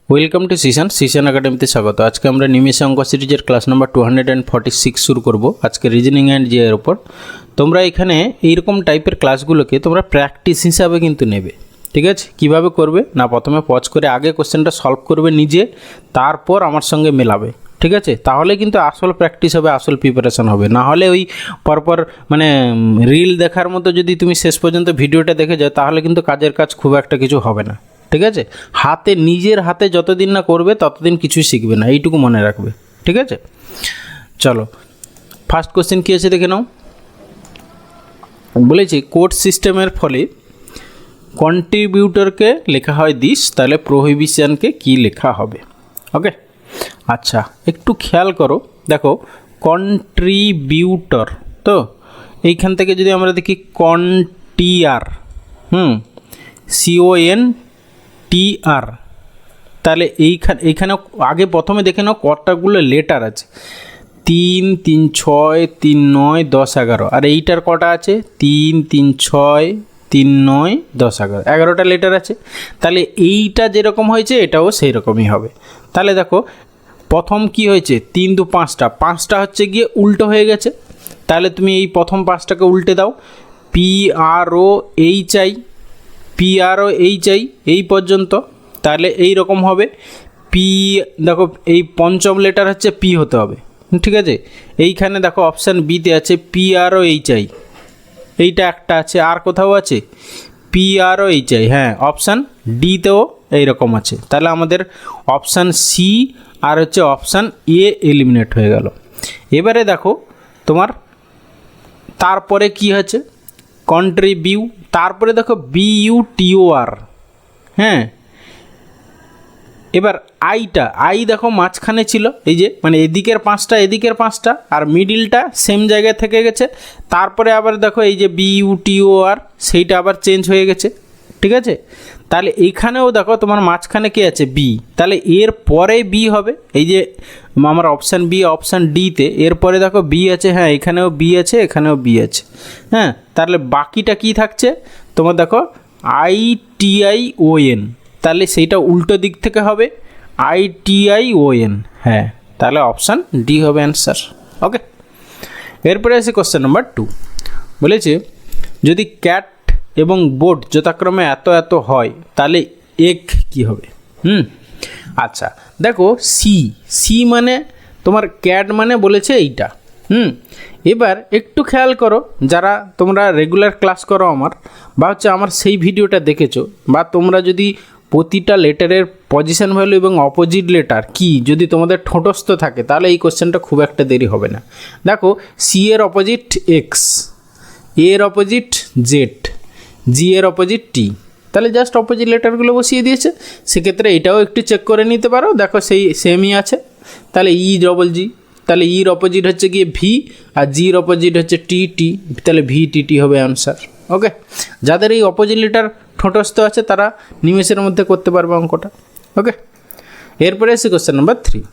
Welcome to সিশন একাডেমিতে স্বাগত। আজকে আমরা নিমেষে অঙ্ক সিরিজের ক্লাস নাম্বার 246 শুরু করব আজকে রিজনিং অ্যান্ড জিএ এর উপর। তোমরা এখানে এইরকম টাইপের ক্লাসগুলোকে তোমরা প্র্যাকটিস হিসাবে কিন্তু নেবে, ঠিক আছে? কিভাবে করবে না, প্রথমে পজ করে আগে কোশ্চেনটা সলভ করবে নিজে, তারপর আমার সঙ্গে মেলাবে, ঠিক আছে? তাহলে কিন্তু আসল প্র্যাকটিস হবে, আসল প্রিপারেশন হবে। না হলে ওই পরপর মানে রিল দেখার মতো যদি তুমি শেষ পর্যন্ত ভিডিওটা দেখে যাও, তাহলে কিন্তু কাজের কাজ খুব একটা কিছু হবে না, ঠিক আছে? হাতে নিজের হাতে যতদিন না করবে ততদিন কিছুই শিখবে না, এইটুকু মনে রাখবে, ঠিক আছে? চলো, ফার্স্ট কোশ্চেন কী আছে দেখে নাও। বলেছি কোড সিস্টেমের ফলে কন্ট্রিবিউটরকে লেখা হয় দিস, তাহলে প্রোহিবিশনকে কি লেখা হবে? ওকে, আচ্ছা একটু খেয়াল করো, দেখো কন্ট্রিবিউটর, তো এইখান থেকে যদি আমরা দেখি কন্টিআর, CONTR, তাহলে এইখানে আগে প্রথমে দেখে নাও কটাগুলো লেটার আছে। 3, 3, 6, 3, 9, 10, 11। আর এইটার কটা আছে? 3, 3, 6, 3, 9, 10, 11, 11টা লেটার আছে। তাহলে এইটা যেরকম হয়েছে এটাও সেই রকমই হবে। তাহলে দেখো প্রথম কি হয়েছে, 3 2 5টা, 5টা হচ্ছে গিয়ে উল্টো হয়ে গেছে। তাহলে তুমি এই প্রথম 5টাকে উল্টে দাও, PROHI, PROHI এই পর্যন্ত, তাহলে এই রকম হবে। দেখো এই পঞ্চম লেটার হচ্ছে P হতে হবে, ঠিক আছে? এইখানে দেখো অপশান বিতে আছে PROHI, এইটা একটা আছে, আর কোথাও আছে PROHI, হ্যাঁ অপশান ডিতেও এইরকম আছে। তাহলে আমাদের অপশান সি আর হচ্ছে অপশান এ এলিমিনেট হয়ে গেল। এবারে দেখো তোমার তারপরে কি আছে, কন্ট্রিবিউ, তারপরে দেখো BUTOR, হ্যাঁ। এবার আই দেখো মাঝখানে ছিল, এই যে মানে এদিকের 5টা এদিকের 5টা, আর মিডিলটা সেম জায়গায় থেকে গেছে। তারপরে আবার দেখো এই যে BUTOR, সেইটা আবার চেঞ্জ হয়ে গেছে, ঠিক আছে? তাহলে এইখানেও দেখো তোমার মাঝখানে কে আছে? বি, তাহলে এর পরে বি হবে। এই যে আমার অপশান বি, অপশান ডিতে এরপরে দেখো বি আছে, হ্যাঁ এখানেও বি আছে, এখানেও বি আছে, হ্যাঁ। তাহলে বাকিটা কি থাকছে তোমার? দেখো ITION, তাহলে সেইটা উল্টো দিক থেকে হবে ITION, হ্যাঁ। তাহলে অপশান ডি হবে অ্যান্সার। ওকে, এরপরে আছে কোশ্চেন নাম্বার 2। বলেছে যদি ক্যাট এবং বোট যথাক্রমে এত এত হয়, তাহলে এক কি হবে? আচ্ছা দেখো সি মানে তোমার ক্যাট মানে বলেছে এইটা, এবার একটু খেয়াল করো, যারা তোমরা রেগুলার ক্লাস করো আমার, বা হচ্ছে আমার সেই ভিডিওটা দেখেছো, বা তোমরা যদি প্রতিটা লেটারের পজিশন ভ্যালু এবং অপোজিট লেটার কি যদি তোমাদের ঠোঁটস্থ থাকে, তাহলে এই কোশ্চেনটা খুব একটা দেরি হবে না। দেখো সি এর অপোজিট এক্স, এর অপোজিট জেড, জি এর অপোজিট টি, তাহলে জাস্ট অপোজিট লেটারগুলো বসিয়ে দিয়েছে। সেক্ষেত্রে এটাও একটু চেক করে নিতে পারো, দেখো সেই সেমই আছে। তাহলে ই, তাহলে ইর অপোজিট হচ্ছে গিয়ে ভি, আর জির অপোজিট হচ্ছে টি, তাহলে VTT হবে অ্যান্সার। ওকে, যাদের এই অপোজিট লেটার ঠোঁটস্থ আছে তারা নিমেষের মধ্যে করতে পারবে অঙ্কটা। ওকে, এরপরে এসে কোশ্চেন নাম্বার 3।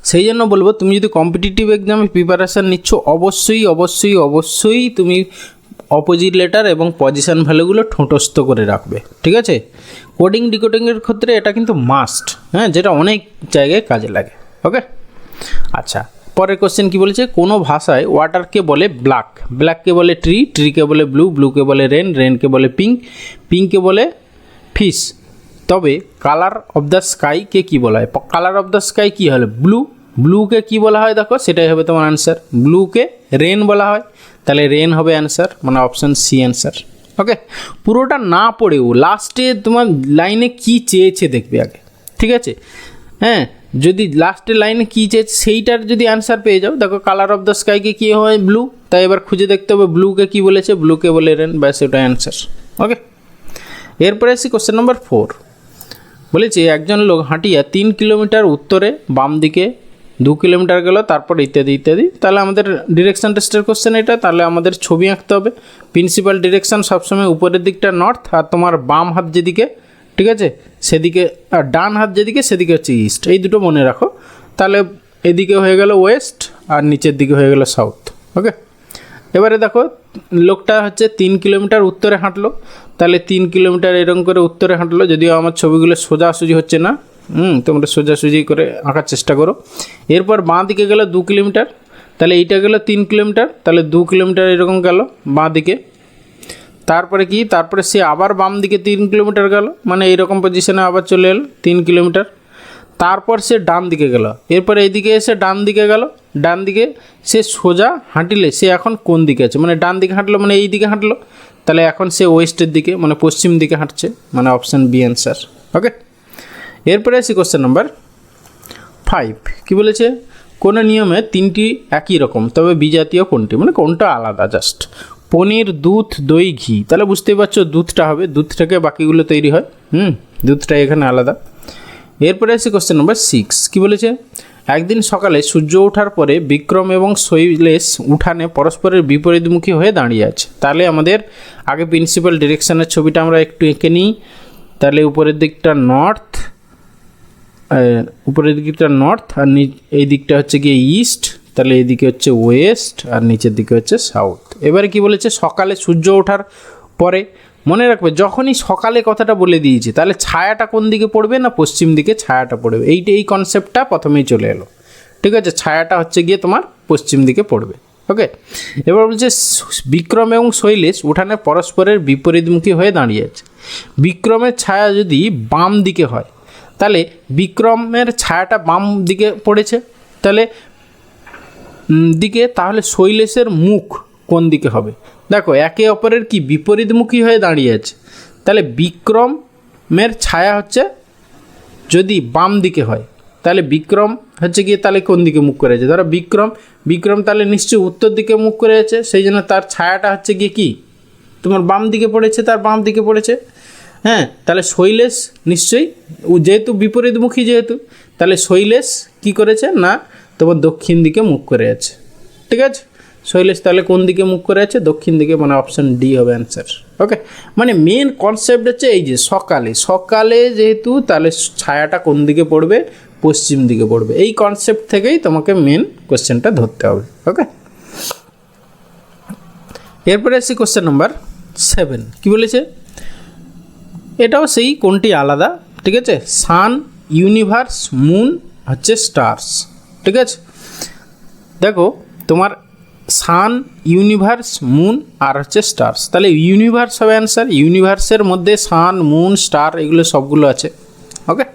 সেই জন্য বলবো, তুমি যদি কম্পিটিটিভ এক্সামে প্রিপারেশান নিচ্ছ, অবশ্যই তুমি অপোজিট লেটার এবং পজিশন ভ্যালুগুলো ঠোঁটস্থ করে রাখবে, ঠিক আছে? কোডিং ডিকোডিংয়ের ক্ষেত্রে এটা কিন্তু মাস্ট, হ্যাঁ, যেটা অনেক জায়গায় কাজে লাগে। ওকে, আচ্ছা পরের কোশ্চেন কি বলেছে, কোনো ভাষায় ওয়াটারকে বলে ব্ল্যাক, ব্ল্যাককে বলে ট্রিকে বলে ব্লু, ব্লুকে বলে রেনকে বলে পিঙ্ককে বলে ফিশ, তবে কালার অফ দ্য স্কাইকে কী বলা হয়? কালার অফ দ্য স্কাই কী হলো? ব্লুকে কী বলা হয়? দেখো সেটাই হবে তোমার অ্যান্সার। ব্লুকে রেন বলা হয়, তাহলে রেন হবে অ্যান্সার, মানে অপশান সি অ্যান্সার। ওকে, পুরোটা না পড়েও লাস্টে তোমার লাইনে কি চেয়েছে দেখবে আগে, ঠিক আছে? হ্যাঁ, যদি লাস্টের লাইনে কী চেয়েছে সেইটার যদি অ্যান্সার পেয়ে যাও, দেখো কালার অফ দ্য স্কাইকে কী হয়? ব্লু, তাই এবার খুঁজে দেখতে হবে ব্লুকে কী বলেছে, ব্লুকে বলে রেন, ব্যাস ওটা অ্যান্সার। ওকে, এরপরে আসি কোশ্চেন নাম্বার 4। বলেছে একজন লোক হাঁটিয়া 3 কিলোমিটার উত্তরে বাম দিকে 2 কিলোমিটার গেল, তারপর ইত্যাদি। তাহলে আমাদের ডিরেকশান টেস্টের কোশ্চেন এটা, তাহলে আমাদের ছবি আঁকতে হবে। প্রিন্সিপাল ডিরেকশান সবসময় উপরের দিকটা নর্থ, আর তোমার বাম হাত যেদিকে, ঠিক আছে, সেদিকে, আর ডান হাত যেদিকে সেদিকে হচ্ছে ইস্ট, এই দুটো মনে রাখো। তাহলে এদিকে হয়ে গেল ওয়েস্ট, আর নিচের দিকে হয়ে গেল সাউথ। ওকে, এবারে দেখো লোকটা হচ্ছে 3 কিলোমিটার উত্তরে হাঁটলো, তাহলে 3 কিলোমিটার এরকম করে উত্তরে হাঁটলো। যদিও আমার ছবিগুলো সোজাসুজি হচ্ছে না, তোমরা সোজাসুজি করে আঁকার চেষ্টা করো। এরপর বাঁ দিকে গেল 2 কিলোমিটার, তাহলে এইটা গেল 3 কিলোমিটার, তাহলে 2 কিলোমিটার এরকম গেল বাঁ দিকে। তারপরে কি, তারপরে সে আবার বাম দিকে 3 কিলোমিটার গেল, মানে এইরকম পজিশনে আবার চলে এলো 3 কিলোমিটার। তারপর সে ডান দিকে গেল, এরপর এইদিকে এসে ডান দিকে গেল। ডান দিকে সে সোজা হাঁটিলে সে এখন কোন দিকে আছে, মানে ডান দিকে হাঁটলো মানে এই দিকে হাঁটলো, তাহলে এখন সে ওয়েস্টের দিকে মানে পশ্চিম দিকে হাঁটছে, মানে অপশান বি অ্যান্সার। ওকে, এরপরে আসি কোশ্চেন নাম্বার 5। কী বলেছে, কোনো নিয়মে 3টি একই রকম তবে বিজাতীয় কোনটি, মানে কোনটা আলাদা জাস্ট। পনির, দুধ, দই, ঘি, তাহলে বুঝতেই পারছো দুধটা হবে, দুধ থেকে বাকিগুলো তৈরি হয়, দুধটা এখানে আলাদা। এরপরে আসি কোশ্চেন নাম্বার 6। কী বলেছে, একদিন সকালে সূর্য ওঠার পরে বিক্রম এবং শৈলেশ উঠানে পরস্পরের বিপরীতমুখী হয়ে দাঁড়িয়ে আছে। তাহলে আমাদের আগে প্রিন্সিপাল ডিরেকশানের ছবিটা আমরা একটু এঁকে নিই। তাহলে উপরের দিকটা নর্থ, আর এই দিকটা হচ্ছে গিয়ে ইস্ট, তাহলে এইদিকে হচ্ছে ওয়েস্ট, আর নিচের দিকে হচ্ছে সাউথ। এবারে কি বলেছে, সকালে সূর্য ওঠার পরে, মনে রাখবে যখনই সকালে কথাটা বলে দিয়েছি তাহলে ছায়াটা কোন দিকে পড়বে না পশ্চিম দিকে ছায়াটা পড়বে, এই কনসেপ্টটা প্রথমেই চলে এলো। ঠিক আছে, ছায়াটা হচ্ছে গিয়ে তোমার পশ্চিম দিকে পড়বে। ওকে, এবার বলছে বিক্রম এবং শৈলেশ উঠানে পরস্পরের বিপরীতমুখী হয়ে দাঁড়িয়ে আছে। বিক্রমের ছায়া যদি বাম দিকে হয় তাহলে বিক্রমের ছায়াটা বাম দিকে পড়েছে, তাহলে শৈলেশের মুখ কোন দিকে হবে। দেখো একে অপরের কি বিপরীতমুখী হয়ে দাঁড়িয়ে আছে, তাহলে বিক্রমের ছায়া হচ্ছে যদি বাম দিকে হয় তাহলে বিক্রম হচ্ছে গিয়ে তাহলে কোন দিকে মুখ করে আছে, ধরো বিক্রম তাহলে নিশ্চয়ই উত্তর দিকে মুখ করে আছে, সেই জন্য তার ছায়াটা হচ্ছে গিয়ে কি তোমার বাম দিকে পড়েছে, তার বাম দিকে পড়েছে। হ্যাঁ, তাহলে শৈলেশ নিশ্চয়ই যেহেতু বিপরীতমুখী, তাহলে শৈলেশ কি করেছে না তোমার দক্ষিণ দিকে মুখ করে আছে। ঠিক আছে, শৈলেশ তাহলে কোন দিকে মুখ করে আছে, দক্ষিণ দিকে, মানে অপশান ডি হবে অ্যান্সার। ওকে, মানে মেন কনসেপ্ট হচ্ছে এই যে সকালে যেহেতু তাহলে ছায়াটা কোন দিকে পড়বে, পশ্চিম দিকে পড়বে। এই কনসেপ্ট থেকেই তোমাকে মেন কোশ্চেনটা ধরতে হবে। ওকে, এরপরে আসছি কোশ্চেন নাম্বার 7। কী বলেছে, এটাও সেই কোনটি আলাদা। ঠিক আছে, সান, ইউনিভার্স, মুন হচ্ছে স্টার্স। ঠিক আছে, দেখো তোমার সান, ইউনিভার্স, মুন আর হচ্ছে স্টার্স, তাহলে ইউনিভার্স হবে অ্যান্সার। ইউনিভার্সের মধ্যে সান, মুন, স্টার এগুলো সবগুলো আছে। ওকে,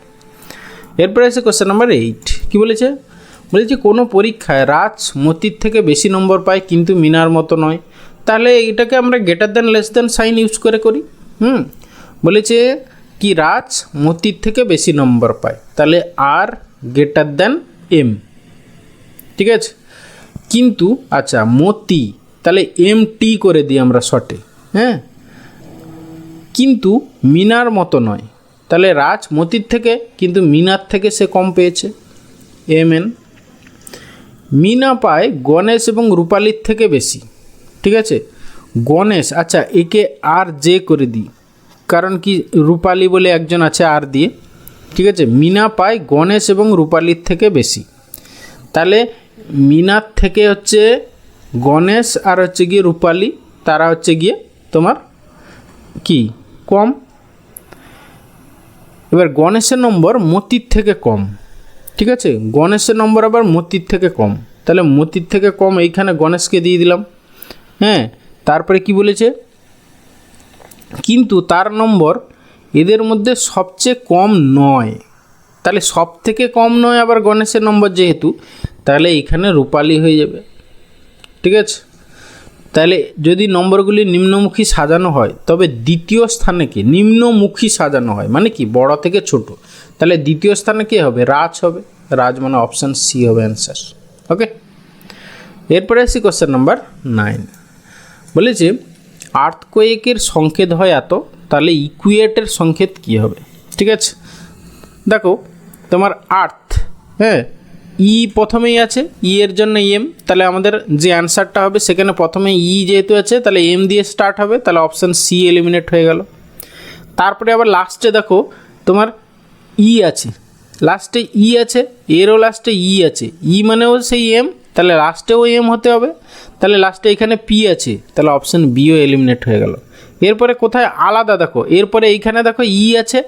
এরপরে আছে কোশ্চেন নাম্বার 8। কী বলেছে, কোনো পরীক্ষায় রাজ মতির থেকে বেশি নম্বর পায় কিন্তু মিনার মতো নয়, তাহলে এটাকে আমরা greater than less than sign use করে করি। বলেছে কি রাজ মতির থেকে বেশি নম্বর পায়, তাহলে আর গ্রেটার দ্যান এম। ঠিক আছে, কিন্তু আচ্ছা মতি, তাহলে এম টি করে দিই আমরা শর্টে। হ্যাঁ, কিন্তু মিনার মতো নয়, তাহলে রাজ মতির থেকে কিন্তু মিনার থেকে সে কম পেয়েছে, এম এন। মিনা পায় গণেশ এবং রূপালীর থেকে বেশি। ঠিক আছে, গণেশ, আচ্ছা একে আর জে করে দিই, কারণ কি রূপালী বলে একজন আছে আর দিয়ে। ঠিক আছে, মিনা পায় গণেশ এবং রূপালীর থেকে বেশি, তাহলে মিনার থেকে হচ্ছে গণেশ আর হচ্ছে গিয়ে রূপালী, তারা হচ্ছে গিয়ে তোমার কি কম। এবার গণেশের নম্বর মতির থেকে কম। ঠিক আছে, গণেশের নম্বর আবার মতির থেকে কম, তাহলে মতির থেকে কম এইখানে গণেশকে দিয়ে দিলাম। হ্যাঁ, তারপরে কি বলেছে, কিন্তু তার নম্বর এদের মধ্যে সবচেয়ে কম নয়, তাহলে সব থেকে কম নয় আবার গণেশের নম্বর যেহেতু, তাহলে এখানে রূপালী হয়ে যাবে। ঠিক আছে, তাহলে যদি নম্বরগুলি নিম্নমুখী সাজানো হয় তবে দ্বিতীয় স্থানে কি নিম্নমুখী সাজানো হয়, মানে কি বড় থেকে ছোট, তাহলে দ্বিতীয় স্থানে কে হবে, রাজ হবে। রাজ মানে অপশান সি হবে অ্যান্সার। ওকে, এরপরে আসি কোশ্চেন নাম্বার 9। বলেছে আর্থকোয়েকের সংকেত হয় এত, তাহলে ইকুয়েটের সংকেত কী হবে। ঠিক আছে, দেখো তোমার আর্থ, হ্যাঁ ই প্রথমেই আছে, ই এর জন্য এম, তাহলে আমাদের যে অ্যান্সারটা হবে সেখানে প্রথমে ই যেহেতু আছে তাহলে এম দিয়ে স্টার্ট হবে, তাহলে অপশান সি এলিমিনেট হয়ে গেল। তারপরে আবার লাস্টে দেখো তোমার ই আছে, লাস্টে ই আছে, এরও লাস্টে ই আছে, ই মানেও সেই এম, তাহলে লাস্টেও এম হতে হবে, তাহলে লাস্টে এখানে পি আছে, তাহলে অপশান বিও এলিমিনেট হয়ে গেল। এরপরে কোথায় আলাদা দেখো, এরপরে এইখানে দেখো ই আছে,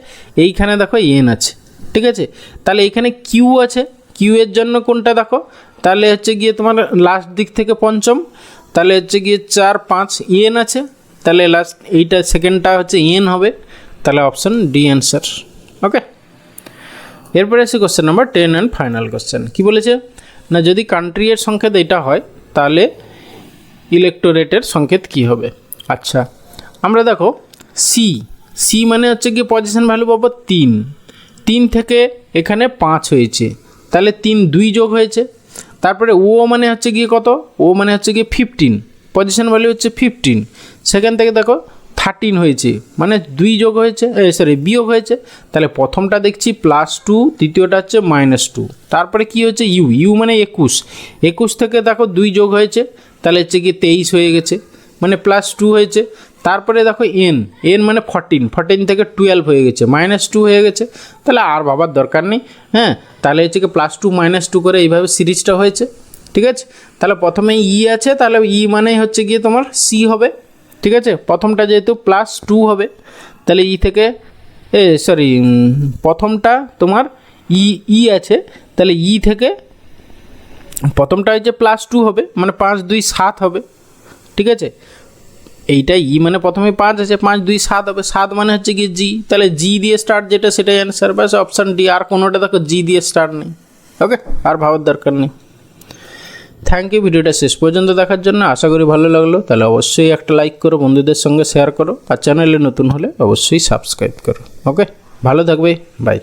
এইখানে দেখো এন আছে, ঠিক আছে। তাহলে এখানে কিউ আছে, কিউ এর জন্য কোনটা দেখো, তাহলে হচ্ছে গিয়ে তোমার লাস্ট দিক থেকে পঞ্চম, তাহলে হচ্ছে গিয়ে 4 5 এন আছে, তাহলে লাস্ট এইটা সেকেন্ডটা হচ্ছে এন হবে, তাহলে অপশান ডি অ্যান্সার। ওকে, এরপরে আছে question number 10 and final question. কী বলেছে না, যদি কান্ট্রি এর সংকেত এটা হয় তাহলে ইলেক্টোরেটের সংকেত কি হবে। আচ্ছা, আমরা দেখো সি, সি মানে হচ্ছে গিয়ে পজিশন ভ্যালু পাবো 3, 3 থেকে এখানে 5 হয়েছে, তাহলে 3 2 যোগ হয়েছে। তারপরে ও মানে হচ্ছে গিয়ে কত, ও মানে হচ্ছে গিয়ে 15, পজিশন ভ্যালু হচ্ছে 15, সেখান থেকে দেখো 13 হয়েছে, মানে 2 যোগ হয়েছে, বিয়োগ হয়েছে। তাহলে প্রথমটা দেখছি +2, দ্বিতীয়টা হচ্ছে -2। তারপরে কি হচ্ছে ইউ, ইউ মানে 21, 21 থেকে দেখো 2 যোগ হয়েছে, তাহলে হচ্ছে গিয়ে 23 হয়ে গেছে, মানে +2 হয়েছে। তারপরে দেখো এন, এন মানে 14, 14 থেকে 12 হয়ে গেছে, -2 হয়ে গেছে, তাহলে আর ভাবার দরকার নেই। হ্যাঁ, তাহলে হচ্ছে কি +2 -2 করে এইভাবে সিরিজটা হয়েছে, ঠিক আছে। তাহলে প্রথমে ই আছে, তাহলে ই মানেই হচ্ছে গিয়ে তোমার সি হবে, ঠিক আছে। প্রথমটা যেহেতু +2 হবে, তাহলে ই থেকে প্রথমটা তোমার ই আছে, তাহলে ই থেকে প্রথমটা হচ্ছে +2 হবে, মানে 5 2 7 হবে, ঠিক আছে। এইটা ই মানে প্রথমে 5 আছে, 5 2 7 হবে, 7 মানে হচ্ছে কি জি, তাহলে জি দিয়ে স্টার্ট, যেটা সেটাই অ্যান্সার, ব্যাস অপশান ডি। আর কোনোটা দেখো জি দিয়ে স্টার্ট নেই। ওকে, আর ভাবার দরকার নেই। থ্যাংক ইউ ভিডিওটা শেষ পর্যন্ত দেখার জন্য, আশা করি ভালো লাগলো। তাহলে অবশ্যই একটা লাইক করো, বন্ধুদের সঙ্গে শেয়ার করো, আর চ্যানেলে নতুন হলে অবশ্যই সাবস্ক্রাইব করো। ওকে, ভালো থাকবে, বাই।